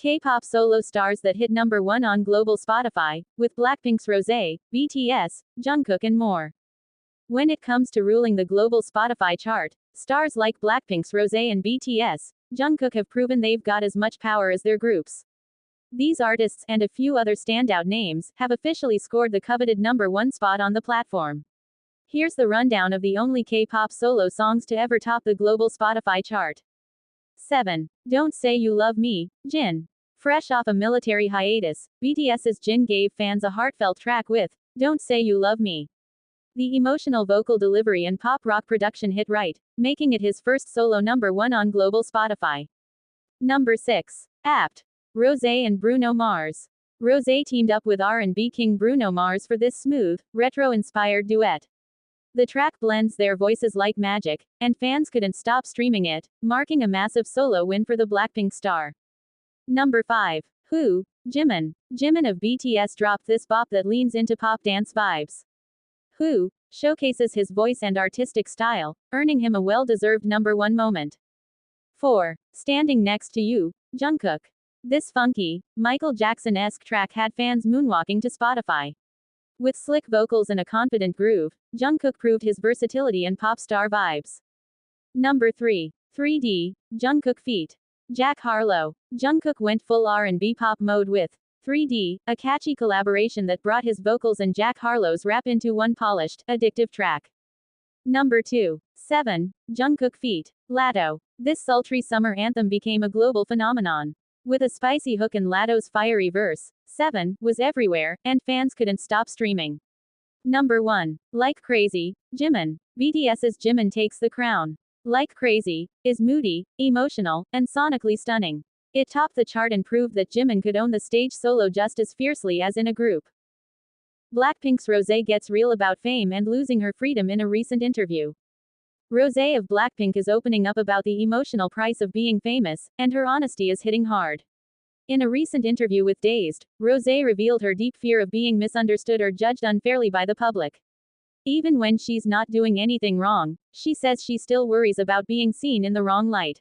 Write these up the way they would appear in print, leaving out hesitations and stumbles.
K-pop solo stars that hit number 1 on global Spotify, with BLACKPINK's Rosé, BTS, Jungkook and more. When it comes to ruling the global Spotify chart, stars like BLACKPINK's Rosé and BTS, Jungkook have proven they've got as much power as their groups. These artists, and a few other standout names, have officially scored the coveted number 1 spot on the platform. Here's the rundown of the only K-pop solo songs to ever top the global Spotify chart. 7. Don't Say You Love Me, Jin. Fresh off a military hiatus, BTS's Jin gave fans a heartfelt track with Don't Say You Love Me. The emotional vocal delivery and pop rock production hit right, making it his first solo number 1 on global Spotify. Number 6. Apt. Rosé and Bruno Mars. Rosé teamed up with R&B king Bruno Mars for this smooth, retro-inspired duet. The track blends their voices like magic, and fans couldn't stop streaming it, marking a massive solo win for the BLACKPINK star. Number 5. Who? Jimin. Jimin of BTS dropped this bop that leans into pop dance vibes. Who showcases his voice and artistic style, earning him a well-deserved number 1 moment. 4. Standing Next to You, Jungkook. This funky, Michael Jackson-esque track had fans moonwalking to Spotify. With slick vocals and a confident groove, Jungkook proved his versatility and pop star vibes. Number 3. 3D, Jungkook feat. Jack Harlow. Jungkook went full R&B pop mode with 3D, a catchy collaboration that brought his vocals and Jack Harlow's rap into one polished, addictive track. Number 2. 7. Jungkook feat. Latto. This sultry summer anthem became a global phenomenon. With a spicy hook and Latto's fiery verse, 7 was everywhere, and fans couldn't stop streaming. Number 1. Like Crazy, Jimin. BTS's Jimin takes the crown. Like Crazy is moody, emotional, and sonically stunning. It topped the chart and proved that Jimin could own the stage solo just as fiercely as in a group. BLACKPINK's Rosé gets real about fame and losing her freedom in a recent interview. Rosé of BLACKPINK is opening up about the emotional price of being famous, and her honesty is hitting hard. In a recent interview with Dazed, Rosé revealed her deep fear of being misunderstood or judged unfairly by the public. Even when she's not doing anything wrong, she says she still worries about being seen in the wrong light.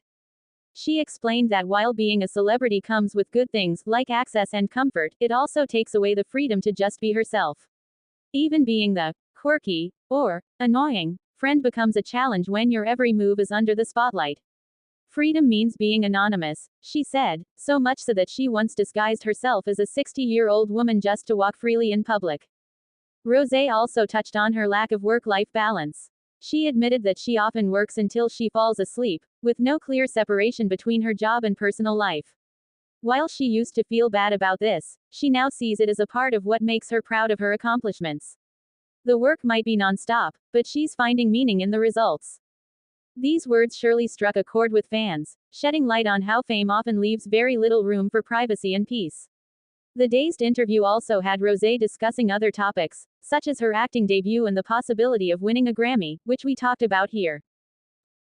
She explained that while being a celebrity comes with good things like access and comfort, it also takes away the freedom to just be herself. Even being the quirky or annoying friend becomes a challenge when your every move is under the spotlight. Freedom means being anonymous, she said, so much so that she once disguised herself as a 60-year-old woman just to walk freely in public. Rosé also touched on her lack of work-life balance. She admitted that she often works until she falls asleep, with no clear separation between her job and personal life. While she used to feel bad about this, she now sees it as a part of what makes her proud of her accomplishments. The work might be non-stop, but she's finding meaning in the results. These words surely struck a chord with fans, shedding light on how fame often leaves very little room for privacy and peace. The Dazed interview also had Rosé discussing other topics, such as her acting debut and the possibility of winning a Grammy, which we talked about here.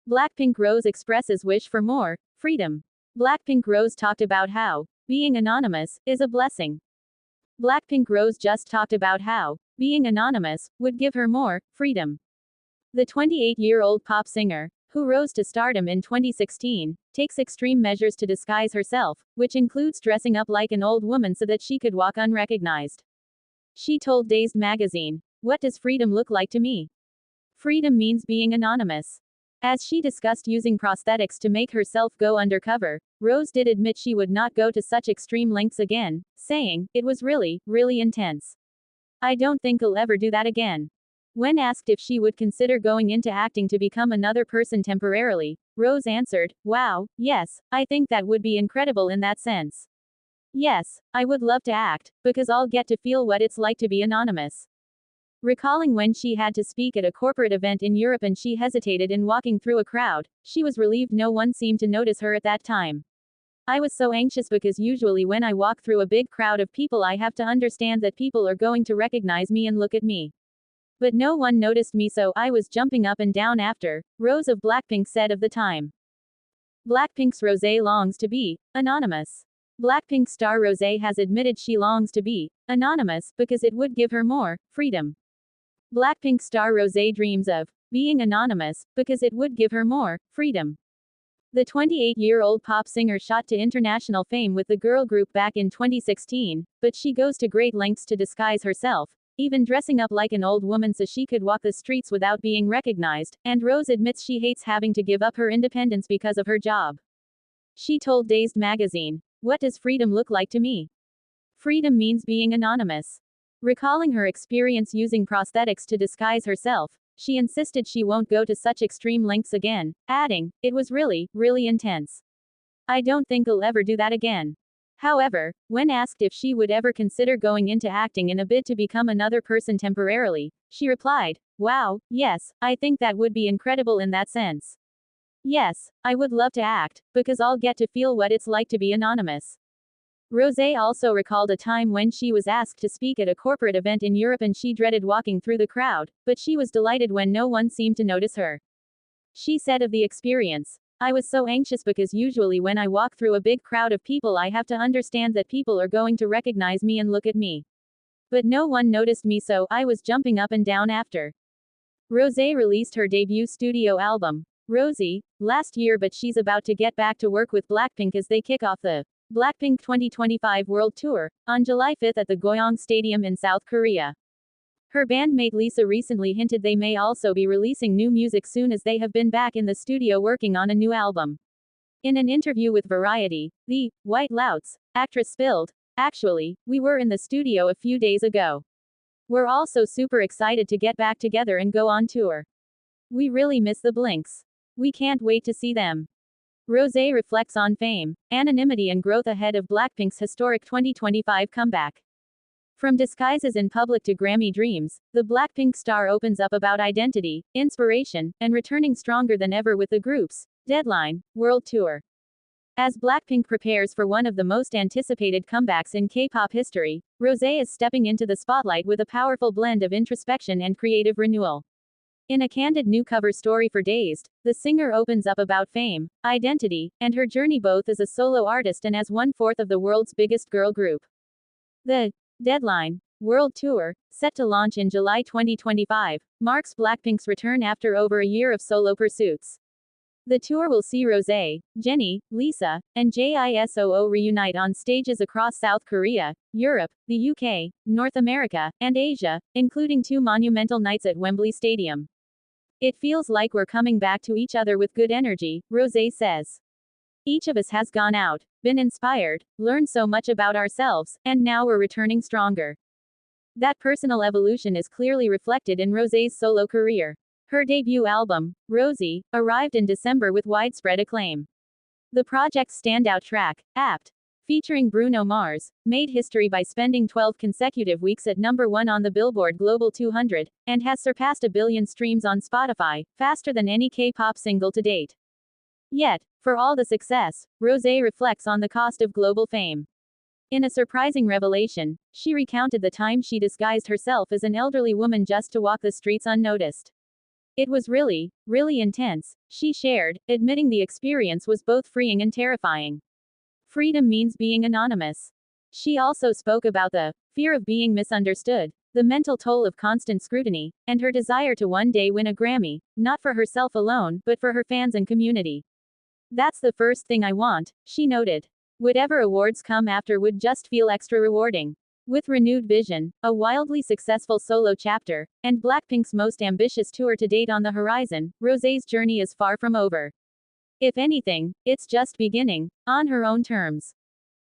BLACKPINK Rose expresses wish for more freedom. BLACKPINK Rose talked about how being anonymous is a blessing. BLACKPINK Rose just talked about how being anonymous would give her more freedom. The 28-year-old pop singer, who rose to stardom in 2016, takes extreme measures to disguise herself, which includes dressing up like an old woman so that she could walk unrecognized. She told Dazed magazine, "What does freedom look like to me? Freedom means being anonymous." As she discussed using prosthetics to make herself go undercover, Rose did admit she would not go to such extreme lengths again, saying, "It was really, really intense. I don't think I'll ever do that again." When asked if she would consider going into acting to become another person temporarily, Rose answered, "Wow, yes, I think that would be incredible in that sense. Yes, I would love to act, because I'll get to feel what it's like to be anonymous." Recalling when she had to speak at a corporate event in Europe and she hesitated in walking through a crowd, she was relieved no one seemed to notice her at that time. "I was so anxious because usually when I walk through a big crowd of people I have to understand that people are going to recognize me and look at me. But no one noticed me, so I was jumping up and down after," Rose of BLACKPINK said of the time. BLACKPINK's Rosé longs to be anonymous. BLACKPINK star Rosé has admitted she longs to be anonymous because it would give her more freedom. BLACKPINK star Rosé dreams of being anonymous because it would give her more freedom. The 28-year-old pop singer shot to international fame with the girl group back in 2016, but she goes to great lengths to disguise herself, even dressing up like an old woman so she could walk the streets without being recognized, and Rose admits she hates having to give up her independence because of her job. She told Dazed magazine, "What does freedom look like to me? Freedom means being anonymous." Recalling her experience using prosthetics to disguise herself, she insisted she won't go to such extreme lengths again, adding, "It was really, really intense. I don't think I'll ever do that again." However, when asked if she would ever consider going into acting in a bid to become another person temporarily, she replied, "Wow, yes, I think that would be incredible in that sense. Yes, I would love to act, because I'll get to feel what it's like to be anonymous." Rosé also recalled a time when she was asked to speak at a corporate event in Europe and she dreaded walking through the crowd, but she was delighted when no one seemed to notice her. She said of the experience, "I was so anxious because usually when I walk through a big crowd of people I have to understand that people are going to recognize me and look at me. But no one noticed me, so I was jumping up and down after." Rosé released her debut studio album, Rosé, last year, but she's about to get back to work with BLACKPINK as they kick off the BLACKPINK 2025 World Tour on July 5 at the Goyang Stadium in South Korea. Her bandmate Lisa recently hinted they may also be releasing new music soon as they have been back in the studio working on a new album. In an interview with Variety, the White Louts actress spilled, "Actually, we were in the studio a few days ago. We're also super excited to get back together and go on tour. We really miss the Blinks. We can't wait to see them." Rosé reflects on fame, anonymity and growth ahead of BLACKPINK's historic 2025 comeback. From disguises in public to Grammy dreams, the BLACKPINK star opens up about identity, inspiration, and returning stronger than ever with the group's Deadline World Tour. As BLACKPINK prepares for one of the most anticipated comebacks in K-pop history, Rosé is stepping into the spotlight with a powerful blend of introspection and creative renewal. In a candid new cover story for Dazed, the singer opens up about fame, identity, and her journey both as a solo artist and as one-fourth of the world's biggest girl group. The Deadline World Tour, set to launch in July 2025, marks BLACKPINK's return after over a year of solo pursuits. The tour will see Rosé, Jennie, Lisa, and JISOO reunite on stages across South Korea, Europe, the UK, North America, and Asia, including 2 monumental nights at Wembley Stadium. "It feels like we're coming back to each other with good energy," Rosé says. "Each of us has gone out, been inspired, learned so much about ourselves, and now we're returning stronger." That personal evolution is clearly reflected in Rosé's solo career. Her debut album, Rosé, arrived in December with widespread acclaim. The project's standout track, Apt, featuring Bruno Mars, made history by spending 12 consecutive weeks at #1 on the Billboard Global 200, and has surpassed 1 billion streams on Spotify, faster than any K-pop single to date. Yet, for all the success, Rosé reflects on the cost of global fame. In a surprising revelation, she recounted the time she disguised herself as an elderly woman just to walk the streets unnoticed. "It was really, really intense," she shared, admitting the experience was both freeing and terrifying. Freedom means being anonymous. She also spoke about the fear of being misunderstood, the mental toll of constant scrutiny, and her desire to one day win a Grammy, not for herself alone, but for her fans and community. "That's the first thing I want," she noted. "Whatever awards come after would just feel extra rewarding." With renewed vision, a wildly successful solo chapter, and BLACKPINK's most ambitious tour to date on the horizon, Rosé's journey is far from over. If anything, it's just beginning, on her own terms.